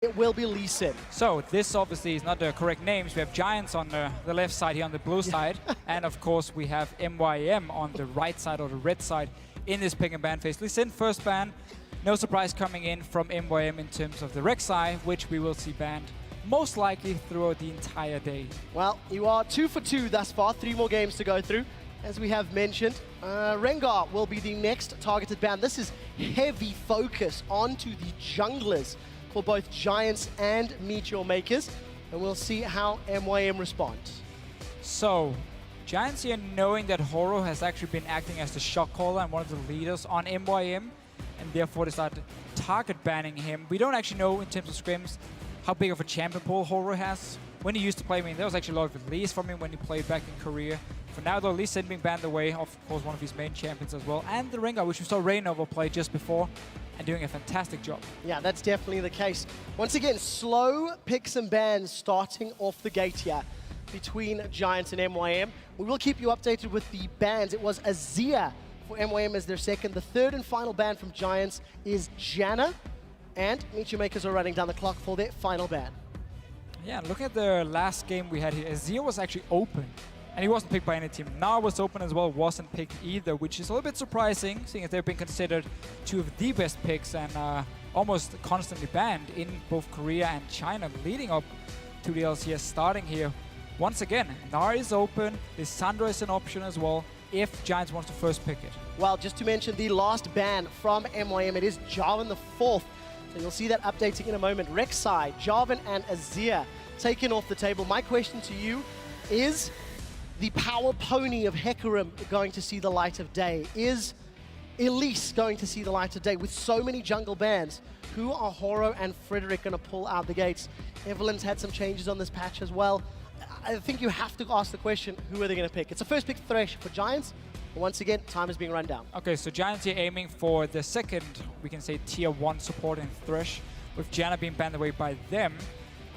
it will be Lee Sin. So this obviously is not the correct names. We have Giants on the left side here on the blue side. And of course we have MYM on the right side or the red side in this pick and ban phase. Lee Sin first ban. No surprise coming in from MYM in terms of the Rek'Sai, which we will see banned most likely throughout the entire day. Well, you are 2 for 2 thus far, 3 more games to go through. As we have mentioned, Rengar will be the next targeted ban. This is heavy focus onto the junglers for both Giants and MeetYourMakers, and we'll see how MYM responds. So, Giants here knowing that Horo has actually been acting as the shot caller and one of the leaders on MYM, and therefore they start target banning him. We don't actually know in terms of scrims how big of a champion pool Horo has. When he used to play, I mean, there was actually a lot of release from him when he played back in Korea. For now, though, Lee Sin being banned away, of course, one of his main champions as well, and the Rengar, which we saw Reignover play just before, and doing a fantastic job. Yeah, that's definitely the case. Once again, slow picks and bans starting off the gate here between Giants and MYM. We will keep you updated with the bans. It was Azir for MYM as their second. The third and final ban from Giants is Janna, and MeetYourMakers are running down the clock for their final ban. Yeah, look at the last game we had here. Azir was actually open, and he wasn't picked by any team. Now was open as well, wasn't picked either, which is a little bit surprising, seeing as they've been considered two of the best picks and almost constantly banned in both Korea and China leading up to the LCS starting here. Once again, Nara is open, Lissandra is an option as well, if Giants wants to first pick it. Well, just to mention the last ban from MYM, it is Jarvan the 4th. So you'll see that updating in a moment. Rek'Sai, Jarvan, and Azir taken off the table. My question to you is, the power pony of Hecarim going to see the light of day? Is Elise going to see the light of day? With so many jungle bans, who are Horo and Frederick going to pull out the gates? Evelyn's had some changes on this patch as well. I think you have to ask the question, who are they going to pick? It's a first pick Thresh for Giants. But once again, time is being run down. Okay, so Giants here aiming for the second, we can say, tier 1 support in Thresh, with Janna being banned away by them,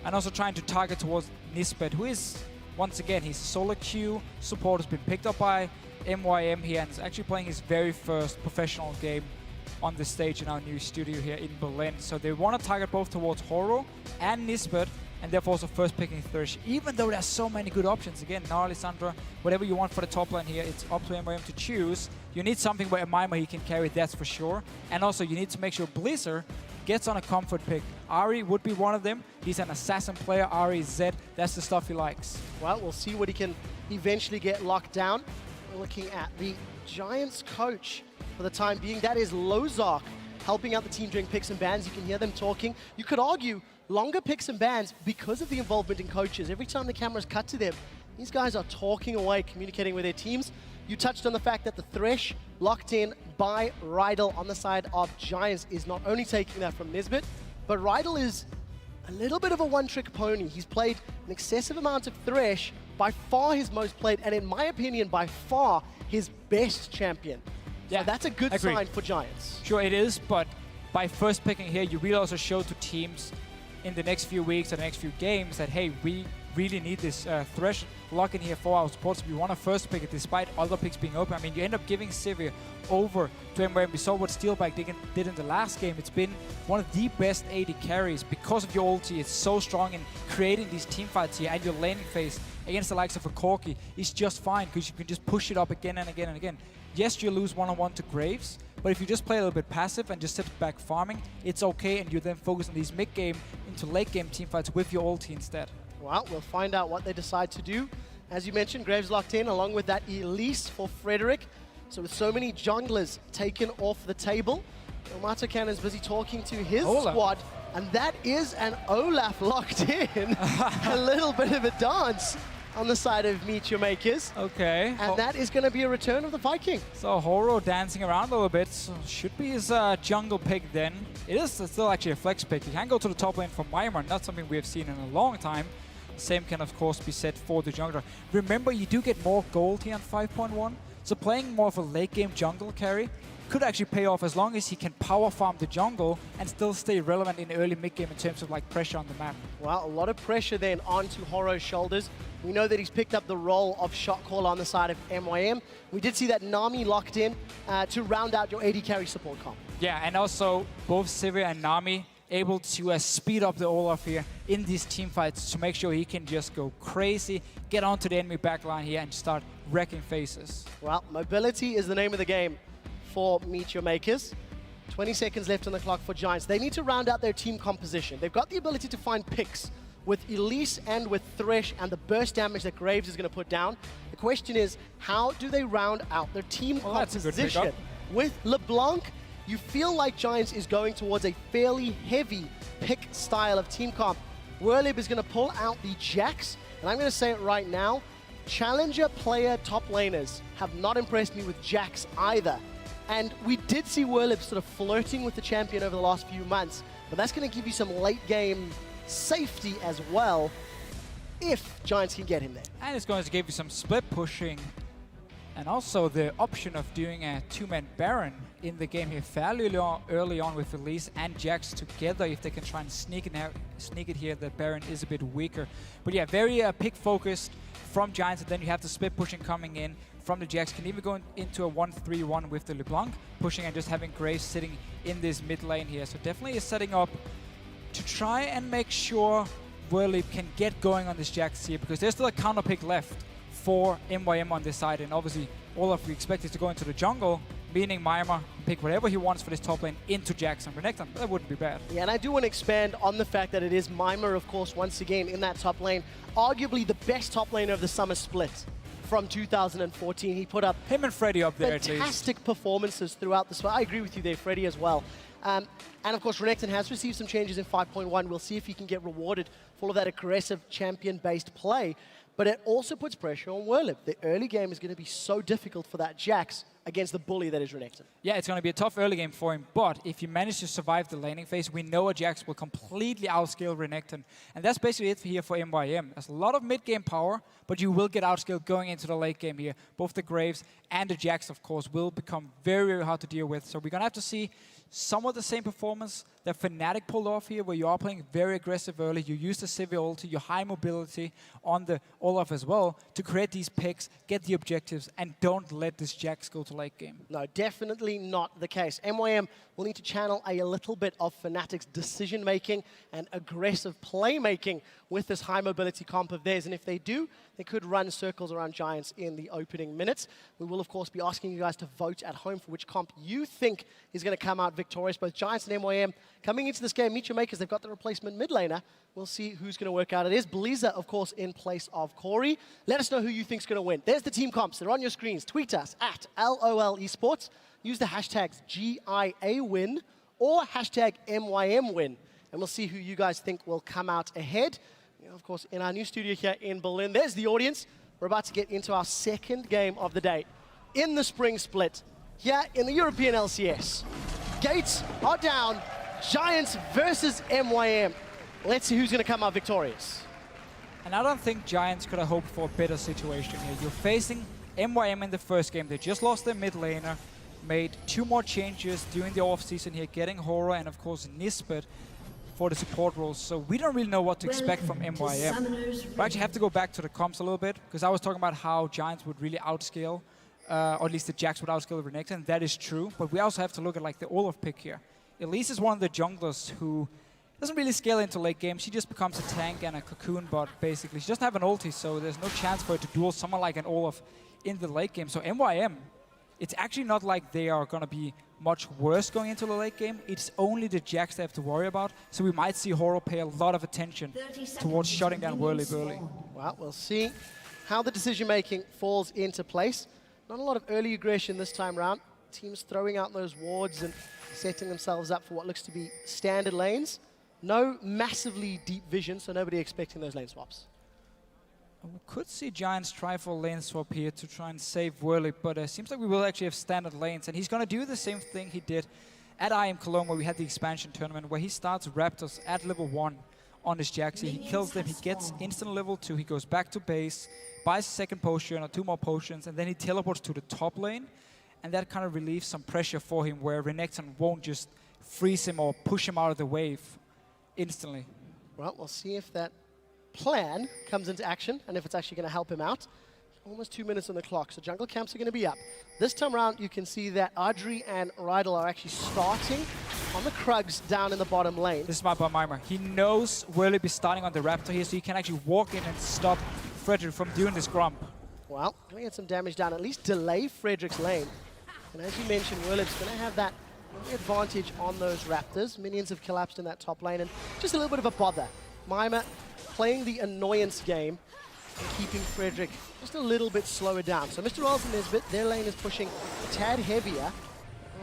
and also trying to target towards Nisbet, who is, once again, he's a solo queue support, has been picked up by MYM here, and is actually playing his very first professional game on the stage in our new studio here in Berlin. So they want to target both towards Horo and Nisbet, and therefore also first picking Thresh, even though there's so many good options. Again, Nara, Lissandra, whatever you want for the top lane here, it's up to MYM to choose. You need something where MYM he can carry, that's for sure. And also you need to make sure Blizzard gets on a comfort pick. Ahri would be one of them. He's an assassin player, Ahri Z, that's the stuff he likes. Well, we'll see what he can eventually get locked down. We're looking at the Giants coach for the time being. That is Lozark, helping out the team during picks and bans. You can hear them talking. You could argue longer picks and bans because of the involvement in coaches. Every time the cameras cut to them, these guys are talking away, communicating with their teams. You touched on the fact that the Thresh locked in by Rydell on the side of Giants is not only taking that from Nisbet, but Rydell is a little bit of a one-trick pony. He's played an excessive amount of Thresh, by far his most played, and in my opinion, by far his best champion. Yeah, so that's a good sign for Giants. Sure it is, but by first picking here, you really also show to teams in the next few weeks or the next few games that, hey, we really need this Thresh lock in here for our supports. We want to first pick it despite other picks being open. I mean, you end up giving Sivir over to MYM. We saw what Steelback did in the last game. It's been one of the best AD carries because of your ulti. It's so strong in creating these team fights here, and your laning phase against the likes of a Corki is just fine because you can just push it up again and again and again. Yes, you lose one-on-one to Graves, but if you just play a little bit passive and just sit back farming, it's okay, and you then focus on these mid-game into late-game teamfights with your ulti instead. Well, we'll find out what they decide to do. As you mentioned, Graves locked in, along with that Elise for Frederick. So with so many junglers taken off the table, Matakan is busy talking to his squad, and that is an Olaf locked in. A little bit of a dance on the side of MeetYourMakers. Okay. And that is going to be a return of the Viking. So Horo dancing around a little bit. So should be his jungle pick then. It is still actually a flex pick. He can go to the top lane from Weimar, not something we have seen in a long time. Same can of course be said for the jungler. Remember, you do get more gold here on 5.1. So playing more of a late game jungle carry could actually pay off as long as he can power farm the jungle and still stay relevant in early mid game in terms of like pressure on the map. Well, a lot of pressure then onto Horo's shoulders. We know that he's picked up the role of shot caller on the side of MYM. We did see that Nami locked in to round out your AD carry support comp. Yeah, and also both Sivir and Nami able to speed up the Olaf here in these team fights to make sure he can just go crazy, get onto the enemy backline here and start wrecking faces. Well, mobility is the name of the game for MeetYourMakers. 20 seconds left on the clock for Giants. They need to round out their team composition. They've got the ability to find picks with Elise and with Thresh and the burst damage that Graves is going to put down. The question is, how do they round out their team composition? With LeBlanc, you feel like Giants is going towards a fairly heavy pick style of team comp. Werlib is going to pull out the Jax, and I'm going to say it right now, challenger player top laners have not impressed me with Jax either. And we did see Werlib sort of flirting with the champion over the last few months, but that's going to give you some late game safety as well, if Giants can get him there. And it's going to give you some split pushing, and also the option of doing a two-man Baron in the game here fairly early on with Elise and Jax together. If they can try and sneak it here, the Baron is a bit weaker. But yeah, very pick-focused from Giants, and then you have the split pushing coming in from the Jax. Can even go into a 1-3-1 with the LeBlanc, pushing and just having Graves sitting in this mid lane here. So definitely is setting up to try and make sure Werlib can get going on this Jax here, because there's still a counter pick left for MYM on this side, and obviously Olaf we expect is to go into the jungle, meaning MYM can pick whatever he wants for this top lane into Jax and Renekton. That wouldn't be bad. Yeah, and I do want to expand on the fact that it is MYM, of course, once again in that top lane, arguably the best top laner of the summer split from 2014. He put up him and Freddy up there fantastic performances throughout the split. I agree with you there, Freddy, as well. And of course, Renekton has received some changes in 5.1. We'll see if he can get rewarded for all of that aggressive champion-based play. But it also puts pressure on Werlib. The early game is going to be so difficult for that Jax against the bully that is Renekton. Yeah, it's going to be a tough early game for him, but if you manage to survive the laning phase, we know a Jax will completely outscale Renekton. And that's basically it here for MYM. There's a lot of mid-game power, but you will get outscaled going into the late game here. Both the Graves and the Jax, of course, will become very, very hard to deal with. So we're going to have to see some of the same performance that Fnatic pulled off here, where you are playing very aggressive early. You use the Sivir ulti, your high mobility on the Olaf as well to create these picks, get the objectives, and don't let this Jax go to late game. No, definitely not the case. MYM will need to channel a little bit of Fnatic's decision-making and aggressive playmaking with this high mobility comp of theirs. And if they do, they could run circles around Giants in the opening minutes. We will, of course, be asking you guys to vote at home for which comp you think is going to come out victorious. Both Giants and MYM coming into this game, MeetYourMakers, they've got the replacement mid laner. We'll see who's going to work out. It is Bliza, of course, in place of Corey. Let us know who you think's going to win. There's the team comps. They're on your screens. Tweet us at LOL Esports. Use the hashtags GIAWin or hashtag MYMWin. And we'll see who you guys think will come out ahead. You know, of course, in our new studio here in Berlin, there's the audience. We're about to get into our second game of the day in the spring split here in the European LCS. Gates are down. Giants versus MYM. Let's see who's going to come out victorious. And I don't think Giants could have hoped for a better situation here. You're facing MYM in the first game. They just lost their mid laner, made 2 more changes during the off-season here, getting Horror and, of course, Nisbet for the support roles. So we don't really know what to expect from MYM. We actually have to go back to the comps a little bit, because I was talking about how Giants would really outscale, or at least the Jax would outscale Renekton. That is true, but we also have to look at like the Olaf pick here. Elise is one of the junglers who doesn't really scale into late game. She just becomes a tank and a cocoon bot, basically. She doesn't have an ulti, so there's no chance for her to duel someone like an Olaf in the late game. So MYM, it's actually not like they are going to be much worse going into the late game. It's only the Jax they have to worry about. So we might see Horror pay a lot of attention towards shutting down Werlib early. Well, we'll see how the decision-making falls into place. Not a lot of early aggression this time around. Teams throwing out those wards and setting themselves up for what looks to be standard lanes. No massively deep vision, so nobody expecting those lane swaps. We could see Giants try for a lane swap here to try and save Werlib, but it seems like we will actually have standard lanes, and he's going to do the same thing he did at IM Cologne, where we had the expansion tournament, where he starts Raptors at level 1 on his Jax. He kills them, he gets instant level 2, he goes back to base, buys a second potion or 2 more potions, and then he teleports to the top lane, and that kind of relieves some pressure for him, where Renekton won't just freeze him or push him out of the wave instantly. Well, we'll see if that plan comes into action and if it's actually going to help him out. Almost 2 minutes on the clock, so jungle camps are going to be up. This time around, you can see that Adri and Rydal are actually starting on the Krugs down in the bottom lane. This is smart by MYM. He knows Whirlip is starting on the Raptor here, so he can actually walk in and stop Frederick from doing this grump. Well, going to get some damage down, at least delay Frederick's lane. And as you mentioned, Whirlip's going to have that advantage on those Raptors. Minions have collapsed in that top lane, and just a little bit of a bother. MYM playing the annoyance game and keeping Frederick just a little bit slower down. So Mr. Rolls and Nisbet, their lane is pushing a tad heavier.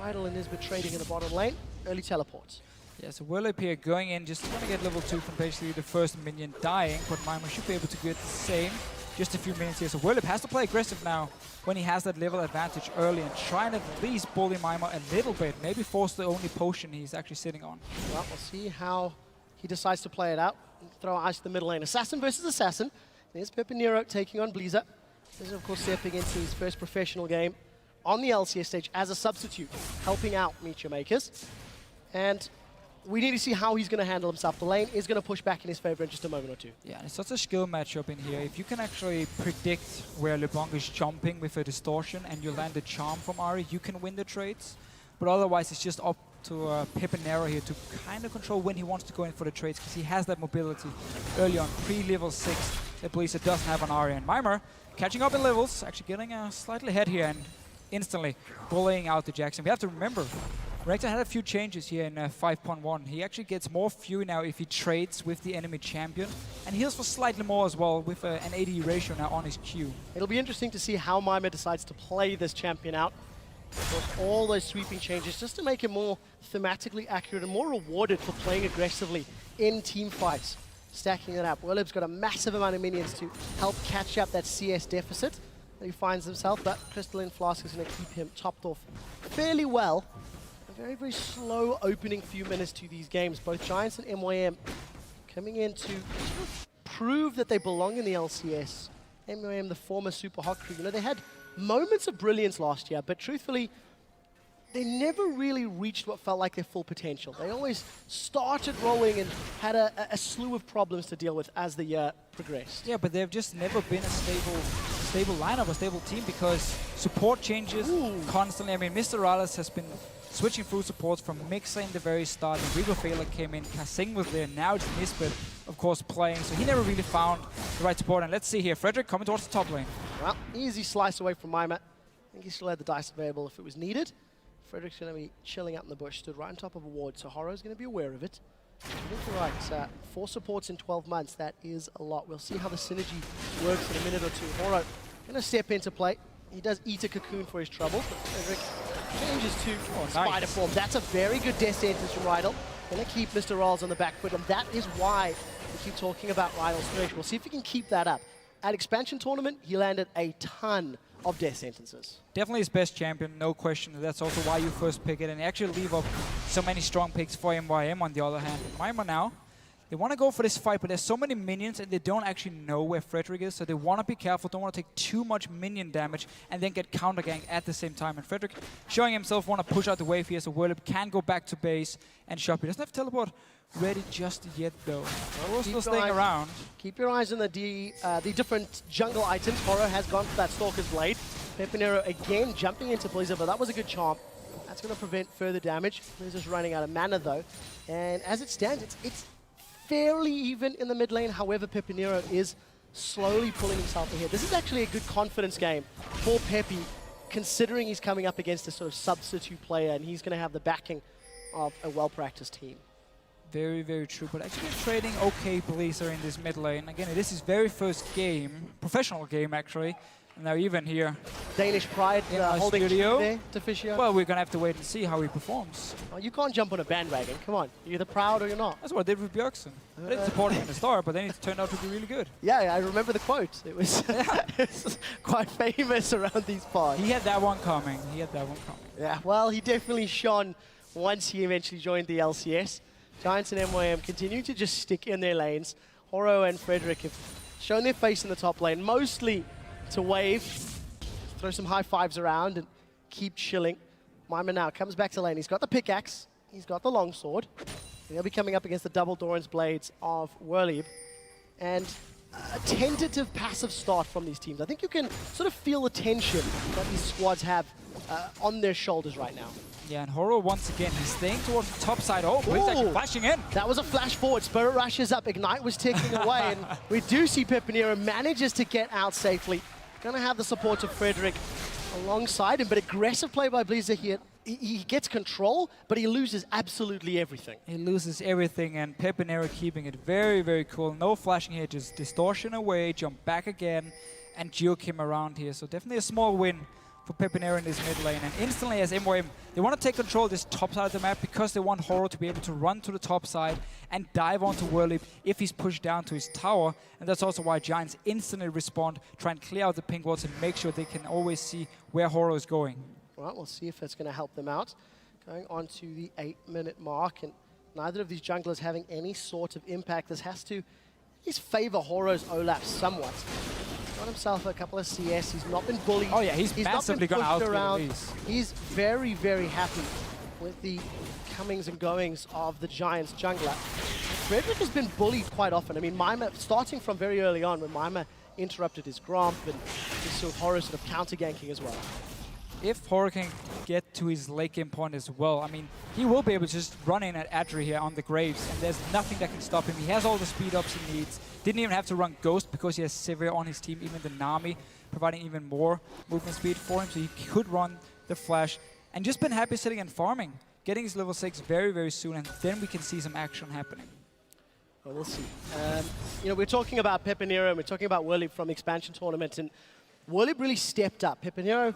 Rydal and Nisbet trading in the bottom lane. Early teleports. Yeah, so Whirlip here going in, just want to get level 2 from basically the first minion dying, but MYM should be able to get the same. Just a few minutes here, so Whirlip has to play aggressive now when he has that level advantage early and try and at least bully MYM a little bit, maybe force the only potion he's actually sitting on. Well, we'll see how he decides to play it out. Throw ice to the middle lane. Assassin versus Assassin. There's Pepinero taking on Bleezer. This is, of course, stepping into his first professional game on the LCS stage as a substitute, helping out MeetYourMakers. And we need to see how he's going to handle himself. The lane is going to push back in his favor in just a moment or two. Yeah, it's such a skill matchup in here. If you can actually predict where LeBlanc is jumping with a distortion and you land a charm from Ari, you can win the trades. But otherwise, it's just up to Pepinero here to kind of control when he wants to go in for the trades, because he has that mobility early on, pre-level 6, that Bleezer doesn't have on Ari. And MYM catching up in levels, actually getting slightly ahead here and instantly bullying out the Jackson. We have to remember, Rector had a few changes here in 5.1. He actually gets more fury now if he trades with the enemy champion, and heals for slightly more as well with an AD ratio now on his Q. It'll be interesting to see how MYM decides to play this champion out. With all those sweeping changes, just to make him more thematically accurate and more rewarded for playing aggressively in team fights. Stacking it up. Whirlip's got a massive amount of minions to help catch up that CS deficit that he finds himself, but Crystalline Flask is going to keep him topped off fairly well. A very, very slow opening few minutes to these games. Both Giants and MYM coming in to prove that they belong in the LCS. MYM, the former super hot crew, you know, they had moments of brilliance last year, but truthfully, they never really reached what felt like their full potential. They always started rolling and had a slew of problems to deal with as the year progressed. Yeah, but they've just never been a stable lineup, a stable team, because support changes constantly. I mean, Mr. Rales has been switching through supports from Mixer in the very start, and Reaver Failer came in, Kasing was there, now it's Nisbet, of course, playing, so he never really found the right support. And let's see here, Frederick coming towards the top lane. Well, easy slice away from MYM. I think he still had the dice available if it was needed. Frederick's going to be chilling out in the bush, stood right on top of a ward, so Horo's going to be aware of it. I think you're right, 4 supports in 12 months, that is a lot. We'll see how the synergy works in a minute or two. Horo going to step into play. He does eat a cocoon for his trouble, but Frederick changes to spider form. That's a very good death sentence from Rydal. Going to keep Mr. Rolls on the back foot, and that is why we keep talking about Rydal's finish. We'll see if he can keep that up. At Expansion Tournament, he landed a ton of death sentences. Definitely his best champion, no question. That's also why you first pick it, and actually leave up so many strong picks for MYM on the other hand. MYM now, they want to go for this fight, but there's so many minions and they don't actually know where Frederick is, so they want to be careful, don't want to take too much minion damage and then get counter-ganked at the same time. And Frederick showing himself want to push out the wave here, so Whirlip can go back to base and shop. He doesn't have teleport ready just yet though. We're still staying around. Keep your eyes on the different jungle items. Horo has gone for that Stalker's Blade. Pepinero again jumping into Blizzard, but that was a good charm. That's going to prevent further damage. Blizzard's running out of mana though. And as it stands, it's fairly even in the mid lane. However, Pepinero is slowly pulling himself ahead. This is actually a good confidence game for Peppy, considering he's coming up against a sort of substitute player and he's going to have the backing of a well-practiced team. Very, very true, but actually trading okay Bleezer in this mid lane. Again, this is very first game, professional game actually. And now even here. Danish pride holding studio there to Fisher. Well, we're going to have to wait and see how he performs. Oh, you can't jump on a bandwagon, come on. You're either proud or you're not. That's what I did with Björksen. I didn't support him in the start, but then it turned out to be really good. Yeah, I remember the quote. It was it's quite famous around these parts. He had that one coming. He had that one coming. Yeah, well, he definitely shone once he eventually joined the LCS. Giants and MYM continue to just stick in their lanes. Horo and Frederick have shown their face in the top lane, mostly to wave, throw some high fives around and keep chilling. MYM now comes back to lane. He's got the pickaxe, he's got the longsword. He'll be coming up against the double Doran's blades of Whirlip. And a tentative passive start from these teams. I think you can sort of feel the tension that these squads have on their shoulders right now. Yeah, and Horo once again, he's staying towards the top side. Oh, but he's actually flashing in. That was a flash forward. Spirit rushes up. Ignite was ticking away, and we do see Pepinero manages to get out safely. Gonna have the support of Frederick alongside him, but aggressive play by Blizzard here. He gets control, but he loses absolutely everything. He loses everything, and Pepinero keeping it very, very cool. No flashing here, just distortion away, jump back again, and juke him around here. So definitely a small win for Pepinero in this mid lane. And instantly as MYM, they want to take control of this top side of the map because they want Horo to be able to run to the top side and dive onto Whirlip if he's pushed down to his tower. And that's also why Giants instantly respond, try and clear out the pink wards and make sure they can always see where Horo is going. Right, we'll see if it's going to help them out. Going on to the 8-minute mark, and neither of these junglers having any sort of impact. This has to at least favor Horo's Olaf somewhat. Got himself a couple of CS. He's not been bullied. Oh yeah, he's massively gone out around. He's very, very happy with the comings and goings of the Giants jungler. Frederick has been bullied quite often. I mean, MYM, starting from very early on when MYM interrupted his Gromp, and we saw Horo sort of counter-ganking as well. If Horo can get to his late game point as well, I mean, he will be able to just run in at Adri here on the Graves, and there's nothing that can stop him. He has all the speed ups he needs. Didn't even have to run Ghost because he has Sivir on his team, even the Nami, providing even more movement speed for him, so he could run the Flash. And just been happy sitting and farming, getting his level 6 very, very soon, and then we can see some action happening. Well, we'll see. You know, we're talking about Pepinero, and we're talking about Whirlip from the expansion tournament, and Whirlip really stepped up. Pepinero,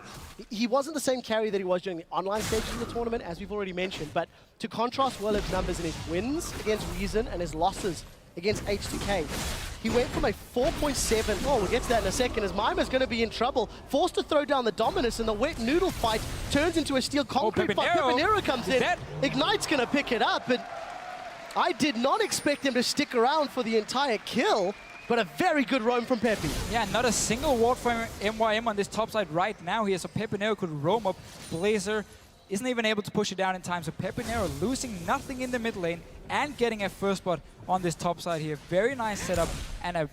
he wasn't the same carry that he was during the online stages of the tournament, as we've already mentioned, but to contrast Whirlip's numbers in his wins against Reason and his losses against H2K, he went from a 4.7, oh, we'll get to that in a second, as MYM's going to be in trouble, forced to throw down the Dominus, and the wet noodle fight turns into a steel concrete fight. Pepinero comes in, Ignite's going to pick it up, and I did not expect him to stick around for the entire kill. But a very good roam from Pepe. Yeah, not a single ward from MYM on this top side right now here, so Pepinero could roam up. Blazer isn't even able to push it down in time, so Pepinero losing nothing in the mid lane and getting a first blood on this top side here. Very nice setup and a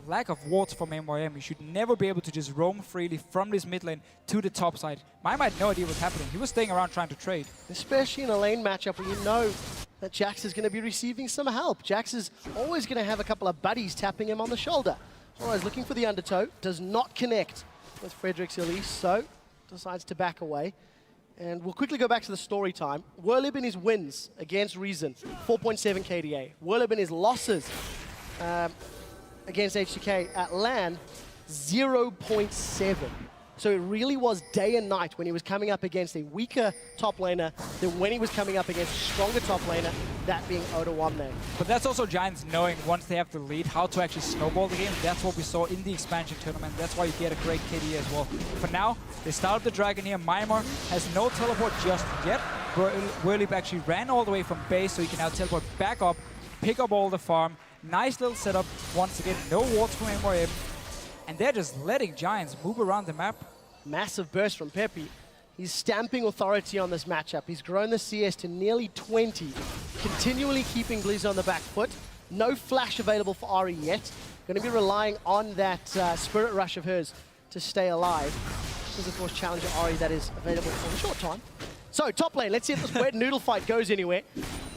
lack of wards from MYM. You should never be able to just roam freely from this mid lane to the top side. MYM had no idea what's happening. He was staying around trying to trade. Especially in a lane matchup where you know that Jax is going to be receiving some help. Jax is always going to have a couple of buddies tapping him on the shoulder. Alright, looking for the undertow. Does not connect with Frederick's Elise, so decides to back away. And we'll quickly go back to the story time. Whirlip in his wins against Reason, 4.7 KDA. Whirlip in his losses against H2K at LAN, 0.7. So it really was day and night when he was coming up against a weaker top laner than when he was coming up against a stronger top laner, that being W1D1. But that's also Giants knowing once they have the lead how to actually snowball the game. That's what we saw in the expansion tournament. That's why you get a great KD as well. For now, they started the Dragon here. MYM has no teleport just yet. Whirlip actually ran all the way from base, so he can now teleport back up, pick up all the farm. Nice little setup. Once again, no wards from MYM. And they're just letting Giants move around the map. Massive burst from Pepe. He's stamping authority on this matchup. He's grown the CS to nearly 20, continually keeping Blizz on the back foot. No flash available for Ari yet. Going to be relying on that Spirit Rush of hers to stay alive. This is, of course, Challenger Ari that is available for a short time. So, top lane, let's see if this wet noodle fight goes anywhere.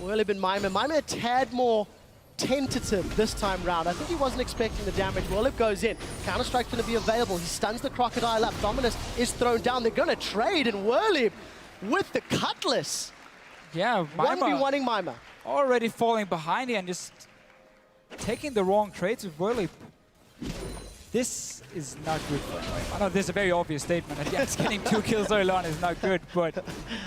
Whirlip and MYM. MYM a tad more tentative this time round. I think he wasn't expecting the damage. Whirlip goes in. Counter-Strike's going to be available. He stuns the Crocodile up. Dominus is thrown down. They're going to trade, and Whirlip with the Cutlass. Yeah, 1v1ing MYM. Already falling behind here and just taking the wrong trades with Whirlip. This is not good for him. I know this is a very obvious statement, and yes, getting 2 kills early on is not good, but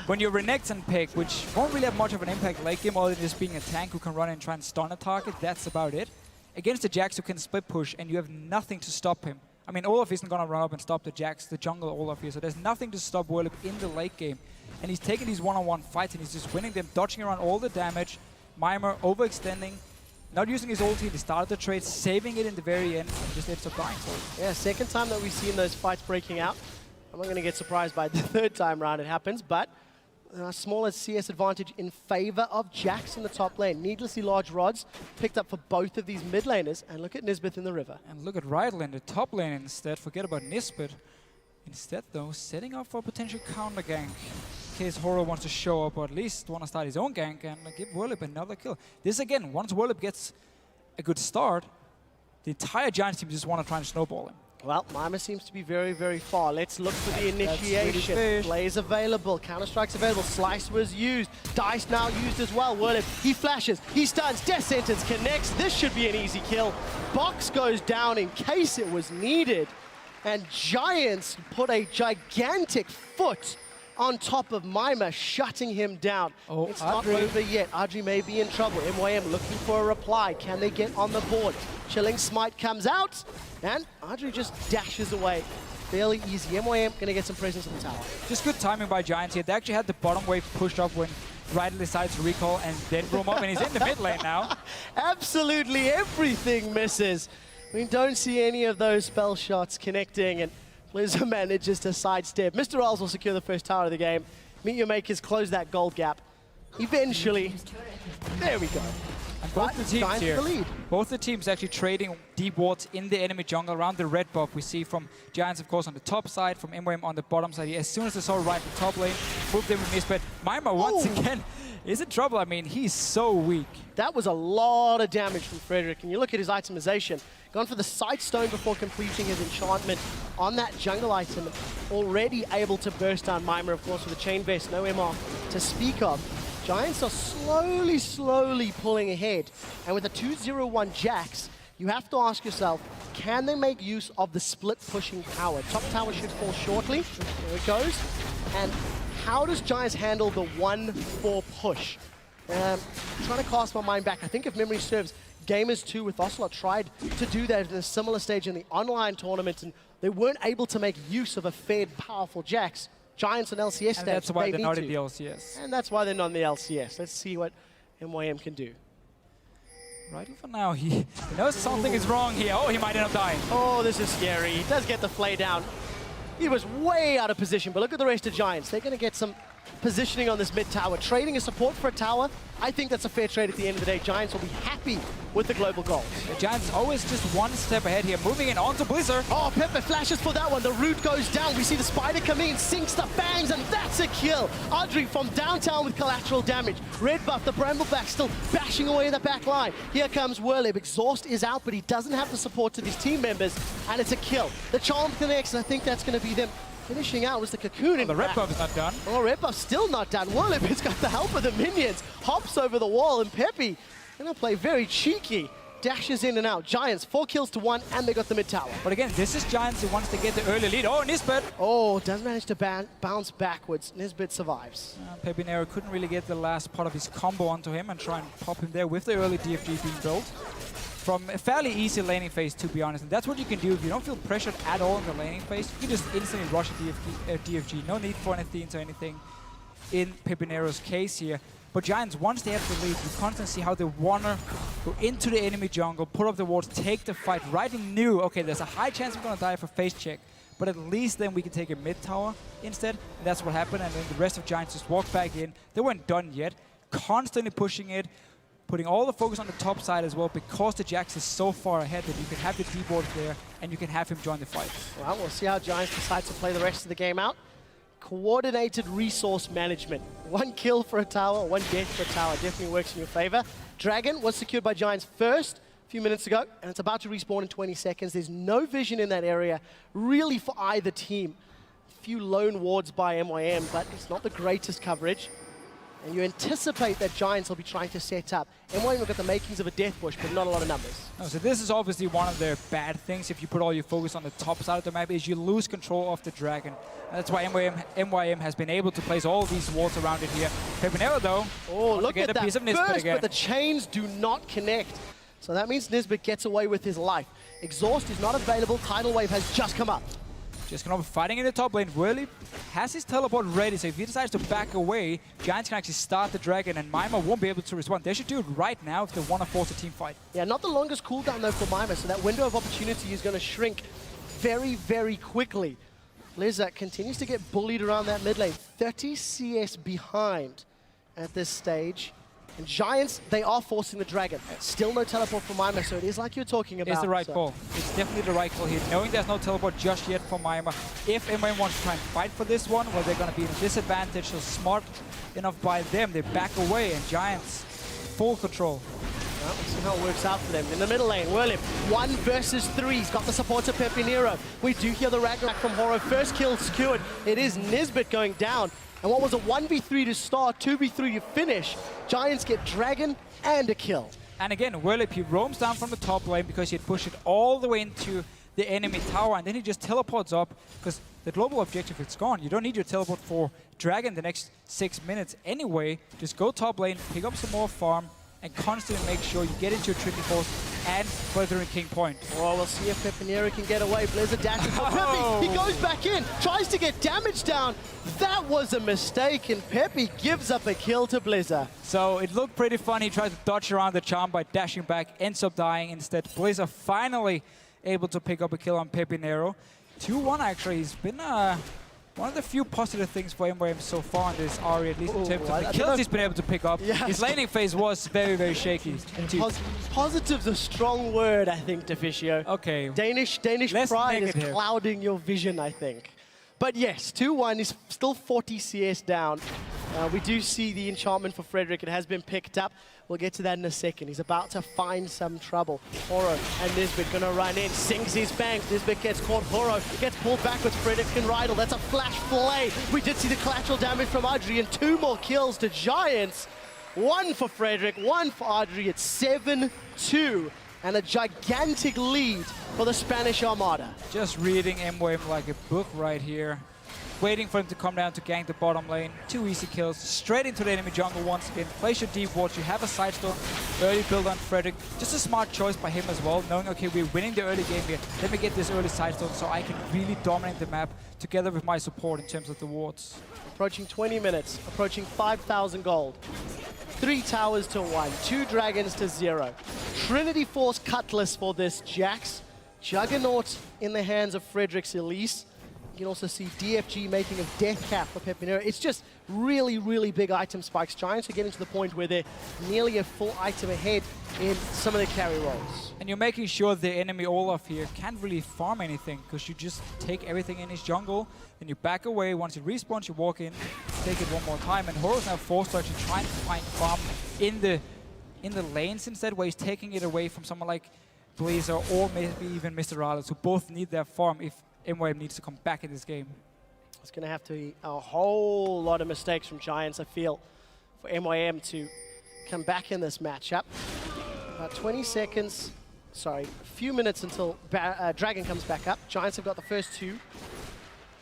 when you're Renekton pick, which won't really have much of an impact late game other than just being a tank who can run and try and stun a target, that's about it. Against the Jax who can split push, and you have nothing to stop him. I mean, Olaf isn't going to run up and stop the Jax, the jungle Olaf here, so there's nothing to stop Whirlip in the late game. And he's taking these one-on-one fights, and he's just winning them, dodging around all the damage. MYM overextending. Not using his ulti, he started the trade, saving it in the very end, and just ends up dying. So yeah, second time that we've seen those fights breaking out. I'm not going to get surprised by the third time round it happens, but smaller CS advantage in favor of Jax in the top lane. Needlessly large rods picked up for both of these mid laners. And look at Nisbet in the river. And look at Rydell in the top lane instead. Forget about Nisbet. Instead, though, setting up for a potential counter gank. In case Horo wants to show up, or at least want to start his own gank and give Whirlip another kill. This again, once Whirlip gets a good start, the entire Giants team just want to try and snowball him. Well, MYM seems to be very, very far. Let's look for the initiation. Blaze available, Counter-Strike's available, Slice was used, Dice now used as well. Whirlip, he flashes, he stuns, Death Sentence connects. This should be an easy kill. Box goes down in case it was needed. And Giants put a gigantic foot on top of MYM, shutting him down. Oh, it's not over yet. Adri may be in trouble. MYM looking for a reply. Can they get on the board? Chilling Smite comes out, and Adri just dashes away. Fairly easy. MYM gonna get some presence on the tower. Just good timing by Giants here. They actually had the bottom wave pushed up when Rydell decides to recall and then roam up, and he's in the mid lane now. Absolutely everything misses. We don't see any of those spell shots connecting, and Blizzard manages to sidestep. Mr. Rolls will secure the first tower of the game. MeetYourMakers close that gold gap. Eventually, there we go. And both the teams Giants here, the lead. both the teams actually trading deep wards in the enemy jungle around the red buff. We see from Giants, of course, on the top side, from MYM on the bottom side. As soon as they saw Rydell in the top lane, moved in with Nisbet. MYM once again is in trouble. I mean, he's so weak. That was a lot of damage from Frederick, and you look at his itemization. Gone for the Sight Stone before completing his enchantment on that jungle item. Already able to burst down MYM, of course, with a Chain Vest, no MR to speak of. Giants are slowly pulling ahead. And with a 2-0-1 Jax, you have to ask yourself, can they make use of the split pushing power? Top tower should fall shortly. There it goes. And how does Giants handle the 1-4 push? Trying to cast my mind back. I think if memory serves, Gamers 2 with Ocelot tried to do that in a similar stage in the online tournament, and they weren't able to make use of a fed, powerful Jax. Giants and LCS stage. And that's why they're not in the LCS. And that's why they're not in the LCS. Let's see what MYM can do. Rydell for now, he knows something is wrong here. Oh, he might end up dying. Oh, this is scary. He does get the flay down. He was way out of position, but look at the rest of Giants. They're going to get some positioning on this mid tower. Trading a support for a tower, I think that's a fair trade at the end of the day. Giants will be happy with the global goals. The Giants always just one step ahead here, moving in onto Blizzard. Oh, Pepper flashes for that one. The root goes down. We see the spider come in, sinks the fangs, and that's a kill. Adri from downtown with collateral damage. Red buff, the Brambleback still bashing away in the back line. Here comes Whirlip. Exhaust is out, but he doesn't have the support to his team members, and it's a kill. The Charm connects, and I think that's going to be them. Finishing out was the Cocoon. The red buff is not done. Oh, red buff still not done. Whirlip has got the help of the minions. Hops over the wall, and Peppy gonna play very cheeky. Dashes in and out. Giants 4 kills to 1, and they got the mid tower. But again, this is Giants who wants to get the early lead. Oh, Nisbet! Oh, does manage to bounce backwards. Nisbet survives. Pepinero couldn't really get the last part of his combo onto him and try and pop him there with the early DFG being built. From a fairly easy laning phase, to be honest. And that's what you can do if you don't feel pressured at all in the laning phase. You can just instantly rush a DFG. No need for anything or anything in Pepinero's case here. But Giants, once they have the lead, you constantly see how they want to go into the enemy jungle, put up the wards, take the fight. Rydell knew, okay, there's a high chance we're going to die for face check, but at least then we can take a mid tower instead. And that's what happened, and then the rest of Giants just walked back in. They weren't done yet, constantly pushing it, putting all the focus on the top side as well, because the Jax is so far ahead that you can have the D-board there and you can have him join the fight. Well, we'll see how Giants decide to play the rest of the game out. Coordinated resource management. 1 kill for a tower, 1 death for a tower. Definitely works in your favor. Dragon was secured by Giants first a few minutes ago, and it's about to respawn in 20 seconds. There's no vision in that area, really, for either team. A few lone wards by MYM, but it's not the greatest coverage. And you anticipate that Giants will be trying to set up. MYM have got the makings of a death push, but not a lot of numbers. No, so this is obviously one of their bad things if you put all your focus on the top side of the map, is you lose control of the Dragon. And that's why MYM has been able to place all these walls around it here. Pepinero, though, oh, look at that piece of burst, but the chains do not connect. So that means Nisbet gets away with his life. Exhaust is not available. Tidal Wave has just come up. Just gonna be fighting in the top lane. Whirlip has his teleport ready, so if he decides to back away, Giants can actually start the Dragon, and MYM won't be able to respond. They should do it right now if they want to force a team fight. Yeah, not the longest cooldown though for MYM, so that window of opportunity is going to shrink very, very quickly. Blizzard continues to get bullied around that mid lane. 30 CS behind at this stage. And Giants, they are forcing the Dragon. Still no teleport for MYM, so it is like you're talking about. It's the right call. It's definitely the right call here. Knowing there's no teleport just yet for MYM. If MYM wants to try and fight for this one, well, they're going to be in a disadvantage. So smart enough by them. They back away, and Giants, full control. Well, we'll see how it works out for them. In the middle lane, WorldLip, 1 versus 3. He's got the support of Pepinero. We do hear the Ragnarok from Horo. First kill secured. It is Nisbet going down. And what was a 1v3 to start, 2v3 to finish. Giants get Dragon and a kill. And again, WorldLip, he roams down from the top lane because he had pushed it all the way into the enemy tower, and then he just teleports up because the global objective is gone. You don't need your teleport for Dragon the next 6 minutes anyway. Just go top lane, pick up some more farm, and constantly make sure you get into your Trinity Force and further in King Point. Oh, we'll see if Pepinero can get away. Blizzard dashes for Pepe. He goes back in, tries to get damage down. That was a mistake, and Pepe gives up a kill to Blizzard. So it looked pretty fun. He tried to dodge around the charm by dashing back, ends up dying instead. Blizzard finally able to pick up a kill on Pepinero. 2-1 actually. He's been one of the few positive things for MYM so far in this RE, at least in terms of the kills he's been able to pick up. Yeah. His laning phase was very, very shaky. Positive's a strong word, I think, Deficio. Okay. Danish pride is clouding your vision, I think. But yes, 2-1 is still 40 CS down. We do see the enchantment for Frederick. It has been picked up. We'll get to that in a second. He's about to find some trouble. Horo and Nisbet gonna run in, sings his bangs. Nisbet gets caught. Horo gets pulled backwards. Frederick can ride. That's a flash flay. We did see the collateral damage from Audrey, and 2 more kills to Giants. 1 for Frederick, 1 for Audrey. It's 7-2. And a gigantic lead for the Spanish Armada. Just reading MYM like a book right here. Waiting for him to come down to gank the bottom lane. 2 easy kills. Straight into the enemy jungle once again. Place your deep ward. You have a side storm. Early build on Frederick. Just a smart choice by him as well. Knowing, okay, we're winning the early game here. Let me get this early side storm so I can really dominate the map together with my support in terms of the wards. Approaching 20 minutes. Approaching 5,000 gold. 3 towers to 1. 2 dragons to 0. Trinity Force Cutlass for this Jax. Juggernaut in the hands of Frederick's Elise. You can also see DFG making a death cap for Pepinero. It's just really, really big item spikes. Giants are getting to the point where they're nearly a full item ahead in some of the carry rolls. And you're making sure the enemy Olaf here can't really farm anything because you just take everything in his jungle, then you back away. Once he respawns, you walk in, take it one more time. And Horo's now forced to actually try and find farm in the lanes instead, where he's taking it away from someone like Blazer or maybe even Mr. Rales, who both need their farm if MYM needs to come back in this game. It's going to have to be a whole lot of mistakes from Giants, I feel, for MYM to come back in this matchup. About 20 seconds, sorry, a few minutes until Dragon comes back up. Giants have got the first 2.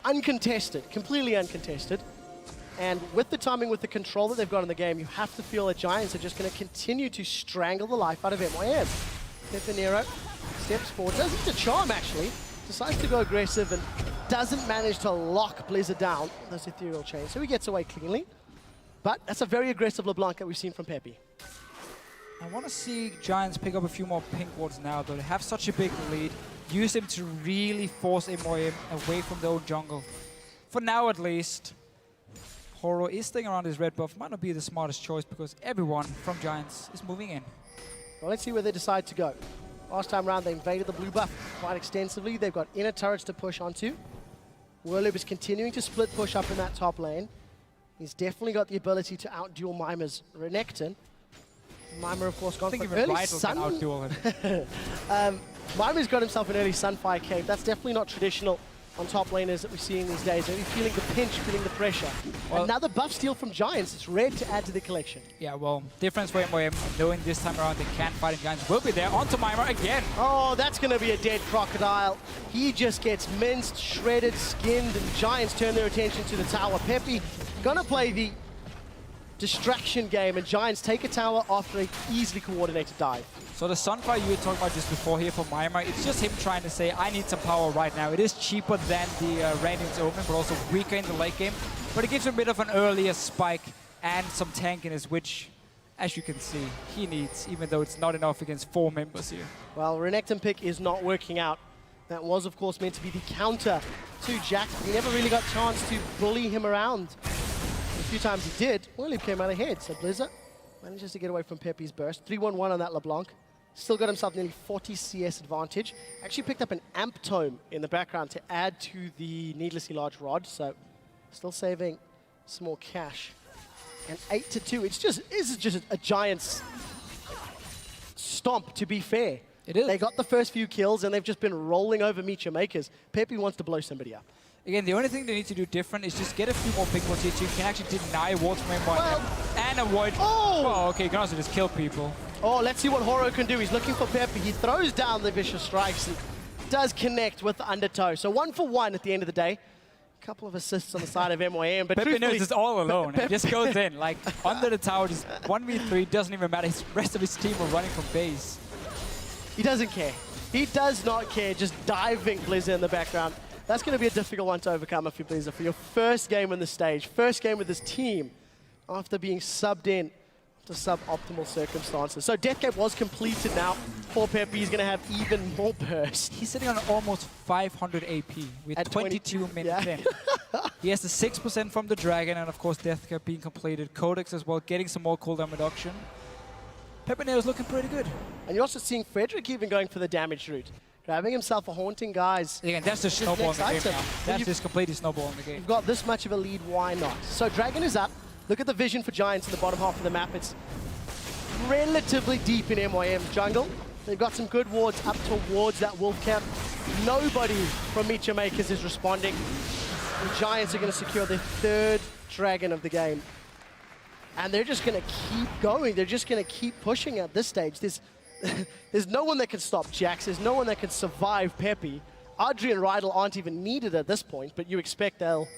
Uncontested, completely uncontested. And with the timing, with the control that they've got in the game, you have to feel that Giants are just going to continue to strangle the life out of MYM. Pepinero steps forward, does it to charm actually. Decides to go aggressive and doesn't manage to lock Blizzard down, those ethereal chains, so he gets away cleanly. But that's a very aggressive LeBlanc that we've seen from Pepe. I want to see Giants pick up a few more pink wards now, though. They have such a big lead. Use them to really force MYM away from their own jungle. For now, at least. Horo is staying around his red buff. Might not be the smartest choice because everyone from Giants is moving in. Well, let's see where they decide to go. Last time around, they invaded the blue buff quite extensively. They've got inner turrets to push onto. WorldLip is continuing to split push up in that top lane. He's definitely got the ability to outduel Mimer's Renekton. Mimer, of course, gone for early sun. Mimer's got himself an early Sunfire Cave. That's definitely not traditional on top laners that we're seeing these days. Maybe feeling the pinch, feeling the pressure. Well, another buff steal from Giants. It's red to add to the collection. Yeah, well, difference for MYM, knowing this time around they can't fight in Giants, will be there. Onto Mimer again. Oh, that's going to be a dead crocodile. He just gets minced, shredded, skinned, and Giants turn their attention to the tower. Pepe going to play the distraction game, and Giants take a tower after an easily coordinated dive. So the Sunfire you were talking about just before here for Mimer, it's just him trying to say, I need some power right now. It is cheaper than the Radiant's Omen, but also weaker in the late game. But it gives him a bit of an earlier spike and some tankiness, which, as you can see, he needs, even though it's not enough against 4 members here. Well, Renekton pick is not working out That was, of course, meant to be the counter to Jax, but he never really got a chance to bully him around. A few times he did. Well, he came out ahead, so Blizzard manages to get away from Pepe's burst. 3-1-1 on that LeBlanc. Still got himself nearly 40 CS advantage. Actually picked up an amp tome in the background to add to the needlessly large rod, so still saving some more cash. And 8-2, this is just a Giants stomp, to be fair. It is. They got the first few kills and they've just been rolling over MeetYourMakers. Pepe wants to blow somebody up. Again, the only thing they need to do different is just get a few more big ones here so you can actually deny wards from MYM and avoid... Oh! Well, okay, you can also just kill people. Oh, let's see what Horo can do. He's looking for Pepe. He throws down the vicious strikes and does connect with the undertow. So 1 for 1 at the end of the day. A couple of assists on the side of MYM, but Pepe knows it's all alone. He just goes in, like, under the tower, just 1v3, doesn't even matter. The rest of his team are running from base. He doesn't care. He does not care, just diving Blizzard in the background. That's going to be a difficult one to overcome if you're Blizzard for your first game on the stage, first game with this team after being subbed in to suboptimal circumstances. So Death Cape was completed now for Pepe. He's going to have even more burst. He's sitting on almost 500 AP with At 22 minutes in. He has the 6% from the Dragon, and of course Death Cape being completed. Codex as well, getting some more cooldown reduction. Pepe is looking pretty good. And you're also seeing Frederick even going for the damage route. Grabbing himself a Haunting Guise. Again, that's the snowball in the game now. That's just completely snowball in the game. You've got this much of a lead, why not? So Dragon is up. Look at the vision for Giants in the bottom half of the map. It's relatively deep in MYM's jungle. They've got some good wards up towards that wolf camp. Nobody from MeetYourMakers is responding. The Giants are going to secure their 3rd Dragon of the game. And they're just going to keep going. They're just going to keep pushing at this stage. There's no one that can stop Jax. There's no one that can survive Pepe. Audrey and Rydell aren't even needed at this point, but you expect they'll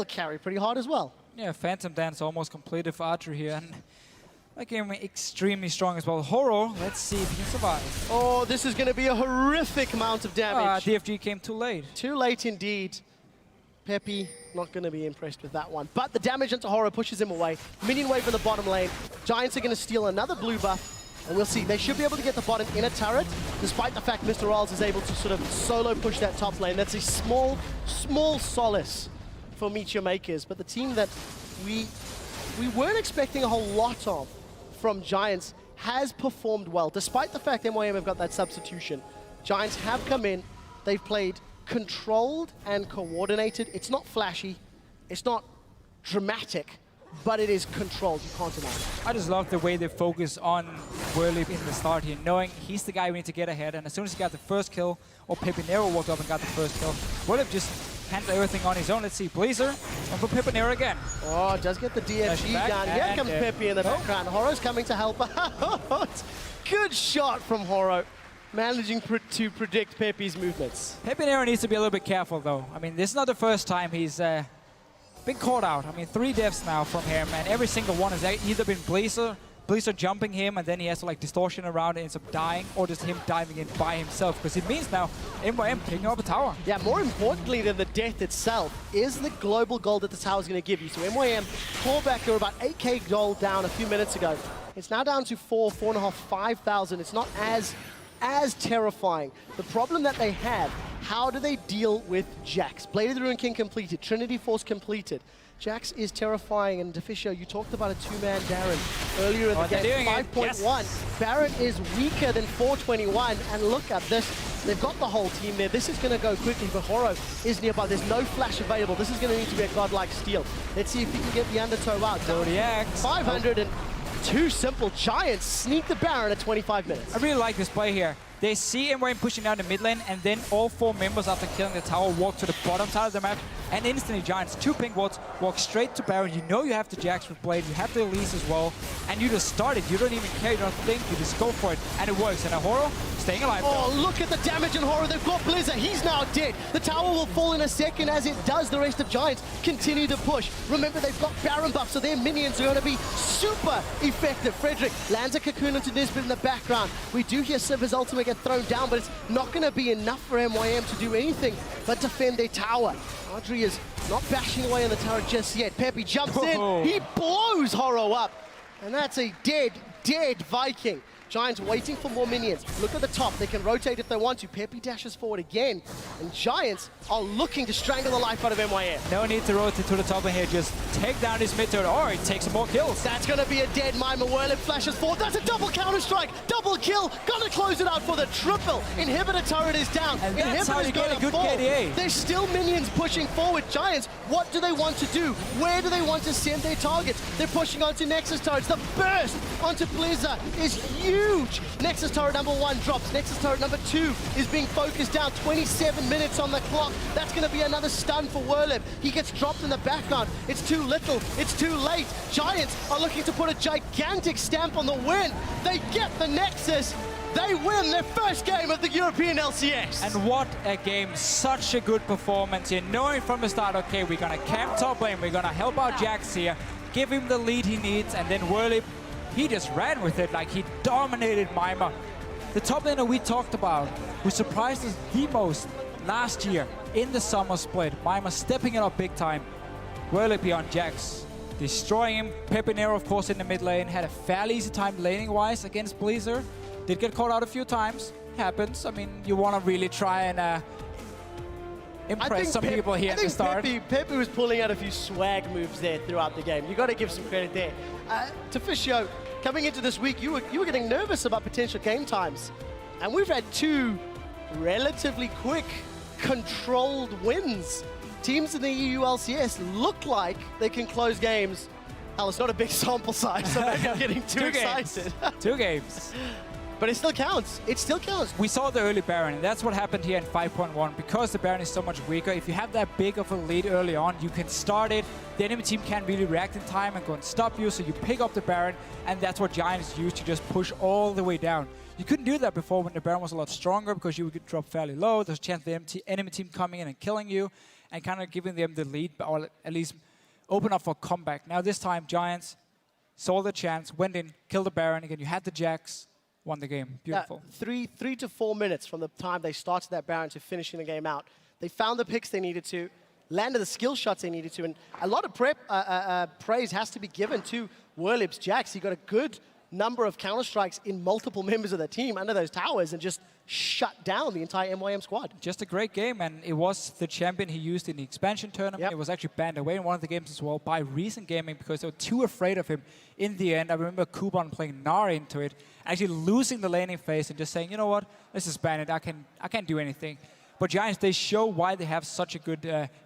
carry pretty hard as well. Yeah, Phantom Dance almost completed for Audrey here. And that game extremely strong as well. Horo, let's see if he can survive. Oh, this is going to be a horrific amount of damage. DFG came too late. Too late indeed. Pepe not going to be impressed with that one. But the damage into Horo pushes him away. Minion wave in the bottom lane. Giants are going to steal another blue buff. And we'll see. They should be able to get the bottom in a turret, despite the fact Mr. Riles is able to sort of solo push that top lane. That's a small solace for MeetYourMakers. But the team that we weren't expecting a whole lot of from Giants has performed well. Despite the fact MYM have got that substitution, Giants have come in. They've played controlled and coordinated. It's not flashy. It's not dramatic. But it is controlled, you can't deny it. I just love the way they focus on Whirly in the start here, knowing he's the guy we need to get ahead, and as soon as he got the first kill, or Pepinero walked up and got the first kill, Whirly just handled everything on his own. Let's see, Blazer, and for Pepinero again. Oh, does get the DFG down. Here comes Pepe in the background. Horo's coming to help out. Good shot from Horo, managing to predict Pepe's movements. Pepinero needs to be a little bit careful, though. I mean, this is not the first time he's been caught out. I mean, 3 deaths now from him, and every single one has either been Blazer jumping him, and then he has to like distortion around and ends up dying, or just him diving in by himself, because it means now MYM taking over tower. Yeah, more importantly than the death itself is the global gold that the tower is going to give you. So MYM clawback, they were about 8k gold down a few minutes ago. It's now down to 4,500, 5,000. It's not as terrifying. The problem that they have, how do they deal with Jax? Blade of the Ruin King completed, Trinity Force completed. Jax is terrifying, and Deficio, you talked about a 2-man Baron earlier in the game. 5.1. Yes. Baron is weaker than 421, and look at this. They've got the whole team there. This is going to go quickly, but Horo is nearby. There's no flash available. This is going to need to be a godlike steal. Let's see if he can get the undertow out. 500 and 2 simple. Giants sneak the Baron at 25 minutes. I really like this play here. They see MYM pushing down the mid lane, and then all 4 members after killing the tower walk to the bottom side of the map, and instantly Giants, 2 pink wards, walk straight to Baron. You know you have the Jax with Blade, you have the Elise as well, and you just start it. You don't even care, you don't think, you just go for it, and it works. And Horo staying alive. Oh, look at the damage on Horo. They've got Blizzard. He's now dead. The tower will fall in a second, as it does. The rest of Giants continue to push. Remember, they've got Baron buff, so their minions are going to be super effective. Frederick lands a cocoon into Nisbet in the background. We do hear Siv's ultimate get thrown down, but it's not going to be enough for MYM to do anything but defend their tower. Audrey is not bashing away on the tower just yet. Pepe jumps in. He blows Horo up. And that's a dead Viking. Giants waiting for more minions. Look at the top. They can rotate if they want to. Pepe dashes forward again. And Giants are looking to strangle the life out of MYM. No need to rotate to the top in here. Just take down his mid turret, or it takes some more kills. That's going to be a dead MYM. Whirlip flashes forward. That's a double counter-strike. Double kill. Gonna close it out for the triple. Inhibitor turret is down. And that's how you get a good fall. KDA. There's still minions pushing forward. Giants, what do they want to do? Where do they want to send their targets? They're pushing onto Nexus turrets. The burst onto Blizzard is huge. Nexus turret number 1 drops. Nexus turret number 2 is being focused down. 27 minutes on the clock. That's going to be another stun for Whirlip. He gets dropped in the background. It's too little. It's too late. Giants are looking to put a gigantic stamp on the win. They get the Nexus. They win their first game of the European LCS. And what a game. Such a good performance here. Knowing from the start, okay, we're going to camp top lane. We're going to help out Jax here. Give him the lead he needs. And then Whirlip, he just ran with it like he dominated MYM. The top laner we talked about, who surprised us the most last year in the summer split. MYM stepping it up big time. Whirlip here on Jax, destroying him. Pepinero, of course, in the mid lane. Had a fairly easy time laning-wise against Blizzard. Did get caught out a few times. Happens. I mean, you want to really try and impress some people here at the start. Pepe was pulling out a few swag moves there throughout the game. You got to give some credit there. Tofiscio, coming into this week, you were getting nervous about potential game times. And we've had 2 relatively quick, controlled wins. Teams in the EU LCS look like they can close games. Hell, it's not a big sample size, so maybe I'm getting too excited. 2 games. But it still counts. It still counts. We saw the early Baron, and that's what happened here in 5.1. Because the Baron is so much weaker, if you have that big of a lead early on, you can start it. The enemy team can't really react in time and go and stop you, so you pick up the Baron, and that's what Giants used to just push all the way down. You couldn't do that before when the Baron was a lot stronger, because you would drop fairly low. There's a chance the enemy team coming in and killing you, and kind of giving them the lead, or at least open up for a comeback. Now this time, Giants saw the chance, went in, killed the Baron. Again, you had the Jax. Won the game. Beautiful. 3 to 4 minutes from the time they started that Baron to finishing the game out. They found the picks they needed to, landed the skill shots they needed to, and a lot of praise has to be given to Whirlip's Jax. He got a good number of counter-strikes in multiple members of the team under those towers and just shut down the entire MYM squad. Just a great game, and it was the champion he used in the expansion tournament. Yep. It was actually banned away in one of the games as well by Recent Gaming because they were too afraid of him in the end. I remember Kuban playing Nara into it, actually losing the laning phase and just saying, you know what, let's just ban it. I can't do anything. But Giants, they show why they have such a good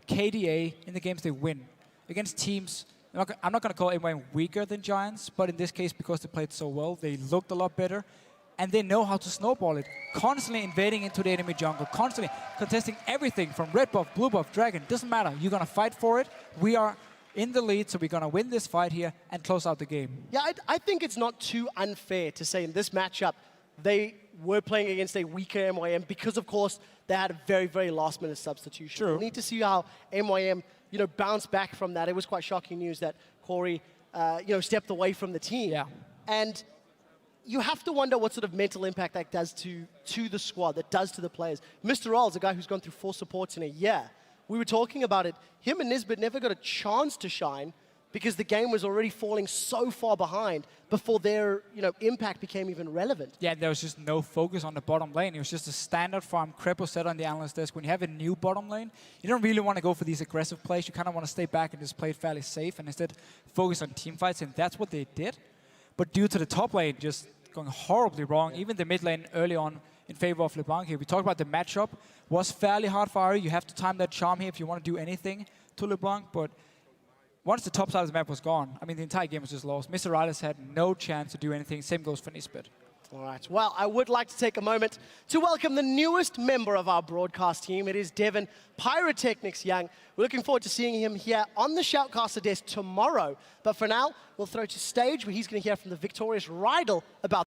KDA in the games they win. Against teams, I'm not going to call MYM weaker than Giants, but in this case, because they played so well, they looked a lot better. And they know how to snowball it, constantly invading into the enemy jungle, constantly contesting everything from red buff, blue buff, dragon. Doesn't matter. You're going to fight for it. We are in the lead, so we're going to win this fight here and close out the game. Yeah, I think it's not too unfair to say in this matchup they were playing against a weaker MYM because, of course, they had a very, very last-minute substitution. True. We need to see how MYM, bounced back from that. It was quite shocking news that Corey, stepped away from the team. Yeah. And you have to wonder what sort of mental impact that does to the squad, that does to the players. Mr. Roll's a guy who's gone through 4 supports in a year. We were talking about it. Him and Nisbet never got a chance to shine because the game was already falling so far behind before their impact became even relevant. Yeah, there was just no focus on the bottom lane. It was just a standard farm. Crepo said on the analyst desk, when you have a new bottom lane, you don't really want to go for these aggressive plays. You kind of want to stay back and just play it fairly safe and instead focus on team fights, and that's what they did. But due to the top lane just going horribly wrong, even the mid lane early on in favor of LeBlanc here. We talked about the matchup was fairly hard for Ari. You have to time that charm here if you want to do anything to LeBlanc, but once the top side of the map was gone, I mean, the entire game was just lost. Mr. Riley's had no chance to do anything. Same goes for Nisbet. All right. Well, I would like to take a moment to welcome the newest member of our broadcast team. It is Devin Pyrotechnics Young. We're looking forward to seeing him here on the Shoutcaster desk tomorrow. But for now, we'll throw to stage where he's going to hear from the victorious Rydell about